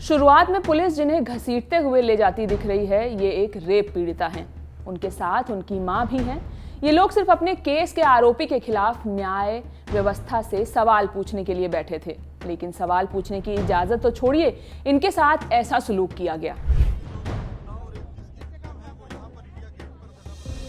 शुरुआत में पुलिस जिन्हें घसीटते हुए ले जाती दिख रही है, ये एक रेप पीड़िता हैं। उनके साथ उनकी मां भी हैं। ये लोग सिर्फ अपने केस के आरोपी के खिलाफ न्याय व्यवस्था से सवाल पूछने के लिए बैठे थे, लेकिन सवाल पूछने की इजाजत तो छोड़िए, इनके साथ ऐसा सुलूक किया गया।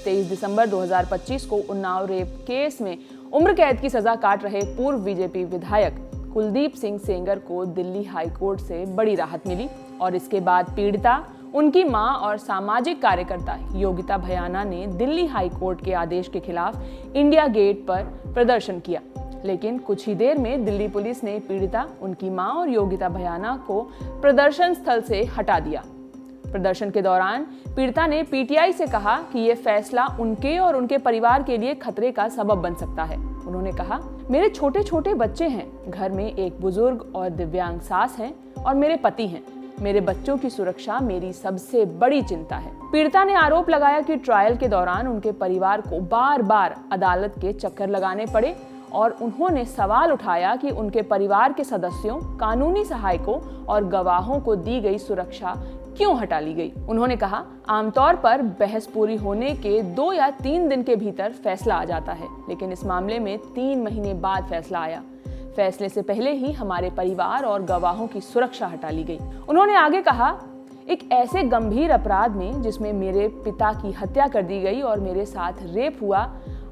23 दिसंबर 2025 को उन्नाव रेप केस में उम्र कैद की सजा काट रहे पूर्व बीजेपी विधायक कुलदीप सिंह सेंगर को दिल्ली हाई कोर्ट से बड़ी राहत मिली और इसके बाद पीड़िता, उनकी मां और सामाजिक कार्यकर्ता योगिता भयाना ने दिल्ली हाई कोर्ट के आदेश के खिलाफ इंडिया गेट पर प्रदर्शन किया। लेकिन कुछ ही देर में दिल्ली पुलिस ने पीड़िता, उनकी मां और योगिता भयाना को प्रदर्शन स्थल से हटा दिया। प्रदर्शन के दौरान पीड़िता ने पीटीआई से कहा कि यह फैसला उनके और उनके परिवार के लिए खतरे का सबब बन सकता है। उन्होंने कहा, मेरे छोटे छोटे बच्चे हैं, घर में एक बुजुर्ग और दिव्यांग सास हैं और मेरे पति हैं। मेरे बच्चों की सुरक्षा मेरी सबसे बड़ी चिंता है। पीड़िता ने आरोप लगाया कि ट्रायल के दौरान उनके परिवार को बार बार अदालत के चक्कर लगाने पड़े और उन्होंने सवाल उठाया कि उनके परिवार के सदस्यों, कानूनी सहायकों और गवाहों को दी गई सुरक्षा क्यों हटा ली गई। उन्होंने कहा, आमतौर पर बहस पूरी होने के 2 या 3 दिन के भीतर फैसला आ जाता है, लेकिन इस मामले में 3 महीने बाद फैसला आया। फैसले से पहले ही हमारे परिवार और गवाहों की सुरक्षा हटा ली गई। उन्होंने आगे कहा, एक ऐसे गंभीर अपराध में जिसमें मेरे पिता की हत्या कर दी गई और मेरे साथ रेप हुआ,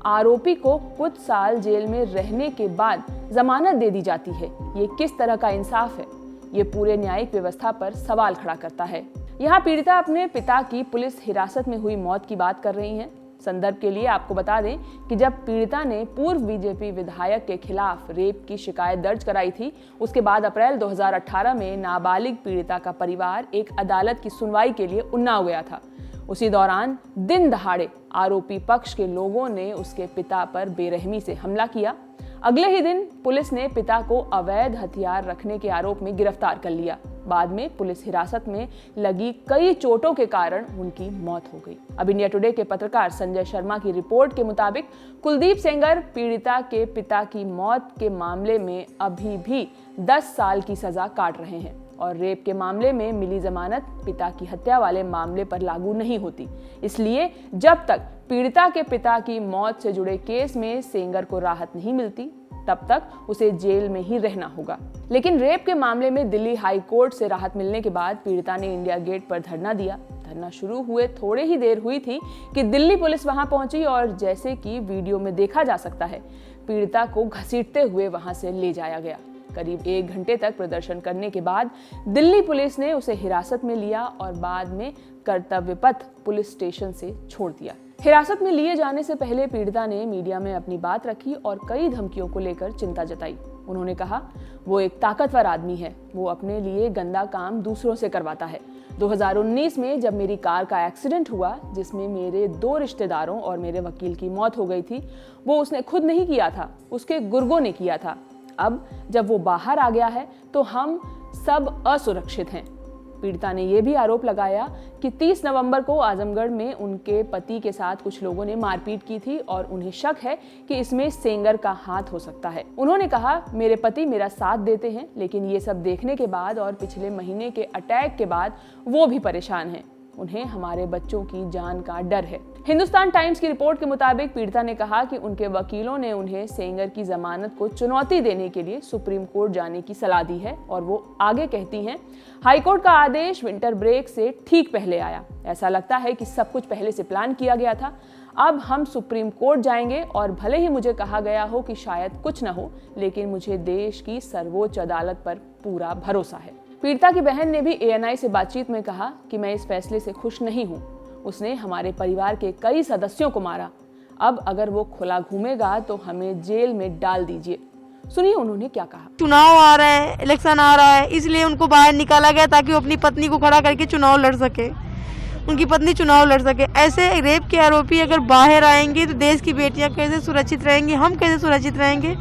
आरोपी को कुछ साल जेल में रहने के बाद जमानत दे दी जाती है। ये किस तरह का इंसाफ है? ये पूरे न्यायिक व्यवस्था पर सवाल खड़ा करता है। यहाँ पीड़िता अपने पिता की पुलिस हिरासत में हुई मौत की बात कर रही हैं। संदर्भ के लिए आपको बता दें कि जब पीड़िता ने पूर्व बीजेपी विधायक के खिलाफ रेप की शिकायत दर्ज कराई थी, उसके बाद अप्रैल 2018 में नाबालिग पीड़िता का परिवार एक अदालत की सुनवाई के लिए उन्नाव गया था। उसी दौरान दिन दहाड़े आरोपी पक्ष के लोगों ने उसके पिता पर बेरहमी से हमला किया। अगले ही दिन पुलिस ने पिता को अवैध हथियार रखने के आरोप में गिरफ्तार कर लिया। बाद में पुलिस हिरासत में लगी कई चोटों के कारण उनकी मौत हो गई। अब इंडिया टुडे के पत्रकार संजय शर्मा की रिपोर्ट के मुताबिक कुलदीप सेंगर पीड़िता के पिता की मौत के मामले में अभी भी 10 साल की सजा काट रहे हैं और रेप के मामले में मिली जमानत पिता की हत्या वाले मामले पर लागू नहीं होती। इसलिए जब तक पीड़िता के पिता की मौत से जुड़े केस में सेंगर को राहत नहीं मिलती, तब तक उसे जेल में ही रहना होगा। लेकिन रेप के मामले में दिल्ली हाई कोर्ट से राहत मिलने के बाद पीड़िता ने इंडिया गेट पर धरना दिया। धरना शुरू हुए थोड़े ही देर हुई थी कि दिल्ली पुलिस वहां पहुंची और जैसे कि वीडियो में देखा जा सकता है, पीड़िता को घसीटते हुए वहां से ले जाया गया। करीब 1 घंटे तक प्रदर्शन करने के बाद दिल्ली पुलिस ने उसे हिरासत में लिया और बाद में कर्तव्य पथ पुलिस स्टेशन से छोड़ दिया। हिरासत में लिए जाने से पहले पीड़िता ने मीडिया में अपनी बात रखी और कई धमकियों को लेकर चिंता जताई। उन्होंने कहा, वो एक ताकतवर आदमी है, वो अपने लिए गंदा काम दूसरों से करवाता है। 2019 में जब मेरी कार का एक्सीडेंट हुआ, जिसमें मेरे 2 रिश्तेदारों और मेरे वकील की मौत हो गई थी, वो उसने खुद नहीं किया था, उसके गुर्गों ने किया था। अब जब वो बाहर आ गया है तो हम सब असुरक्षित हैं। पीड़िता ने यह भी आरोप लगाया कि 30 नवंबर को आजमगढ़ में उनके पति के साथ कुछ लोगों ने मारपीट की थी और उन्हें शक है कि इसमें सेंगर का हाथ हो सकता है। उन्होंने कहा, मेरे पति मेरा साथ देते हैं, लेकिन ये सब देखने के बाद और पिछले महीने के अटैक के बाद वो भी परेशान हैं। उन्हें हमारे बच्चों की जान का डर है। हिंदुस्तान टाइम्स की रिपोर्ट के मुताबिक पीड़िता ने कहा कि उनके वकीलों ने उन्हें सेंगर की जमानत को चुनौती देने के लिए सुप्रीम कोर्ट जाने की सलाह दी है और वो आगे कहती हैं, हाईकोर्ट का आदेश विंटर ब्रेक से ठीक पहले आया। ऐसा लगता है कि सब कुछ पहले से प्लान किया गया था। अब हम सुप्रीम कोर्ट जाएंगे और भले ही मुझे कहा गया हो कि शायद कुछ न हो, लेकिन मुझे देश की सर्वोच्च अदालत पर पूरा भरोसा है। पीड़िता की बहन ने भी एएनआई से बातचीत में कहा कि मैं इस फैसले से खुश नहीं हूँ। उसने हमारे परिवार के कई सदस्यों को मारा। अब अगर वो खुला घूमेगा तो हमें जेल में डाल दीजिए। सुनिए उन्होंने क्या कहा। चुनाव आ रहा है, इलेक्शन आ रहा है, इसलिए उनको बाहर निकाला गया ताकि वो अपनी पत्नी को खड़ा करके चुनाव लड़ सके, उनकी पत्नी चुनाव लड़ सके। ऐसे रेप के आरोपी अगर बाहर आएंगे तो देश की बेटियां कैसे सुरक्षित रहेंगी, हम कैसे सुरक्षित रहेंगे,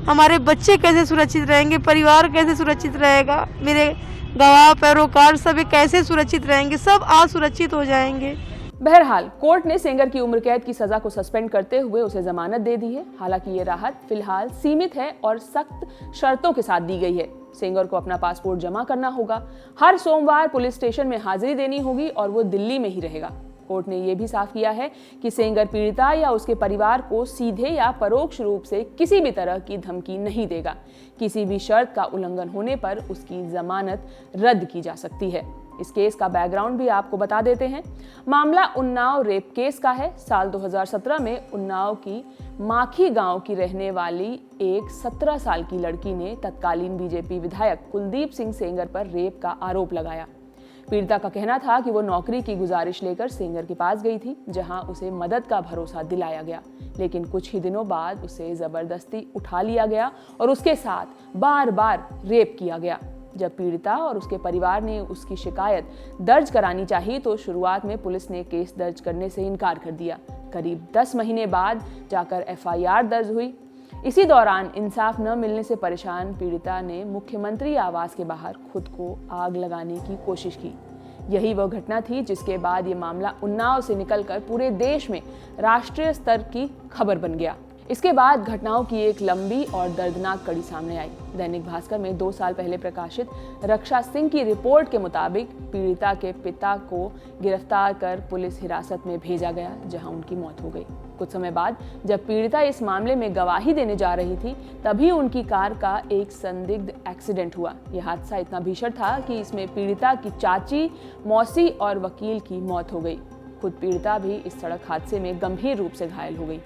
हमारे बच्चे कैसे सुरक्षित रहेंगे, परिवार कैसे सुरक्षित रहेगा, मेरे गवाह पैरोकार सब कैसे सुरक्षित रहेंगे, सब असुरक्षित हो जाएंगे। बहरहाल कोर्ट ने सेंगर की उम्र कैद की सजा को सस्पेंड करते हुए उसे जमानत दे दी है। हालांकि ये राहत फिलहाल सीमित है और सख्त शर्तों के साथ दी गई है। सेंगर को अपना पासपोर्ट जमा करना होगा, हर सोमवार पुलिस स्टेशन में हाजिरी देनी होगी और वो दिल्ली में ही रहेगा। कोर्ट ने यह भी साफ किया है कि सेंगर पीड़िता या उसके परिवार को सीधे या परोक्ष रूप से किसी भी तरह की धमकी नहीं देगा। किसी भी शर्त का उल्लंघन होने पर उसकी जमानत रद्द की जा सकती है। इस केस का बैकग्राउंड भी आपको बता देते हैं। मामला उन्नाव रेप केस का है। साल 2017 में उन्नाव की माखी गांव की रहने वाली एक 17 साल की लड़की ने तत्कालीन बीजेपी विधायक कुलदीप सिंह सेंगर पर रेप का आरोप लगाया। पीड़िता का कहना था कि वो नौकरी की गुजारिश लेकर सेंगर के पास गई थी, जहां उसे मदद का भरोसा दिलाया गया, लेकिन कुछ ही दिनों बाद उसे जबरदस्ती उठा लिया गया और उसके साथ बार बार रेप किया गया। जब पीड़िता और उसके परिवार ने उसकी शिकायत दर्ज करानी चाहिए तो शुरुआत में पुलिस ने केस दर्ज करने से इनकार कर दिया। करीब 10 महीने बाद जाकर FIR दर्ज हुई। इसी दौरान इंसाफ न मिलने से परेशान पीड़िता ने मुख्यमंत्री आवास के बाहर खुद को आग लगाने की कोशिश की। यही वह घटना थी जिसके बाद ये मामला उन्नाव से निकलकर पूरे देश में राष्ट्रीय स्तर की खबर बन गया। इसके बाद घटनाओं की एक लंबी और दर्दनाक कड़ी सामने आई। दैनिक भास्कर में 2 साल पहले प्रकाशित रक्षा सिंह की रिपोर्ट के मुताबिक पीड़िता के पिता को गिरफ्तार कर पुलिस हिरासत में भेजा गया, जहां उनकी मौत हो गई। कुछ समय बाद जब पीड़िता इस मामले में गवाही देने जा रही थी, तभी उनकी कार का एक संदिग्ध एक्सीडेंट हुआ। यह हादसा इतना भीषण था कि इसमें पीड़िता की चाची, मौसी और वकील की मौत हो गई। खुद पीड़िता भी इस सड़क हादसे में गंभीर रूप से घायल हो गई।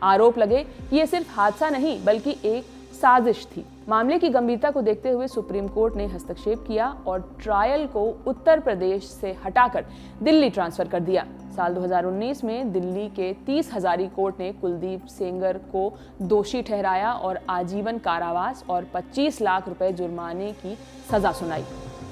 आरोप लगे कि यह सिर्फ हादसा नहीं बल्कि एक साजिश थी। मामले की गंभीरता को देखते हुए सुप्रीम कोर्ट ने हस्तक्षेप किया और ट्रायल को उत्तर प्रदेश से हटाकर दिल्ली ट्रांसफर कर दिया। साल 2019 में दिल्ली के 30 हजारी कोर्ट ने कुलदीप सेंगर को दोषी ठहराया और आजीवन कारावास और 25 लाख रुपए जुर्माने की सजा सुनाई।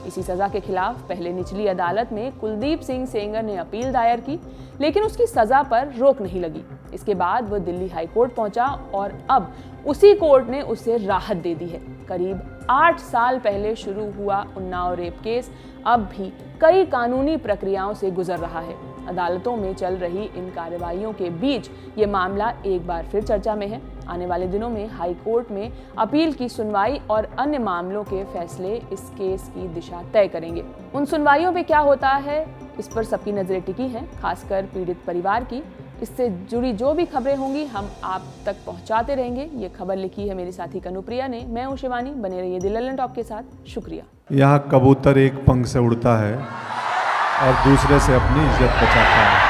इसी सजा के खिलाफ पहले निचली अदालत में कुलदीप सिंह सेंगर ने अपील दायर की, लेकिन उसकी सजा पर रोक नहीं लगी। इसके बाद वह दिल्ली हाई कोर्ट पहुंचा और अब उसी कोर्ट ने उसे राहत दे दी है। करीब 8 साल पहले शुरू हुआ उन्नाव रेप केस अब भी कई कानूनी प्रक्रियाओं से गुजर रहा है। अदालतों में चल रही इन कार्रवाइयों के बीच ये मामला एक बार फिर चर्चा में है। आने वाले दिनों में हाई कोर्ट में अपील की सुनवाई और अन्य मामलों के फैसले इस केस की दिशा तय करेंगे। उन सुनवाइयों पे क्या होता है, इस पर सबकी नजरें टिकी हैं, खासकर पीड़ित परिवार की। इससे जुड़ी जो भी खबरें होंगी हम आप तक पहुंचाते रहेंगे। ये खबर लिखी है मेरी साथी कनुप्रिया ने। मैं हूं शिवानी। बने रहिए द लल्लन टॉप के साथ। शुक्रिया। यहाँ कबूतर एक पंख से उड़ता है और दूसरे से अपनी इज्जत बचाता है।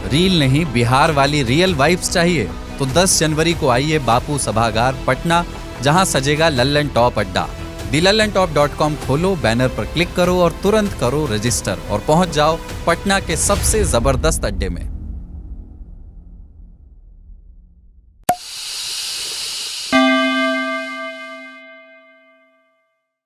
रील नहीं, बिहार वाली रियल वाइब्स चाहिए तो 10 जनवरी को आइए बापू सभागार पटना, जहां सजेगा लल्लन टॉप अड्डा। thelallanTop.com खोलो, बैनर पर क्लिक करो और तुरंत करो रजिस्टर और पहुंच जाओ पटना के सबसे जबरदस्त अड्डे में।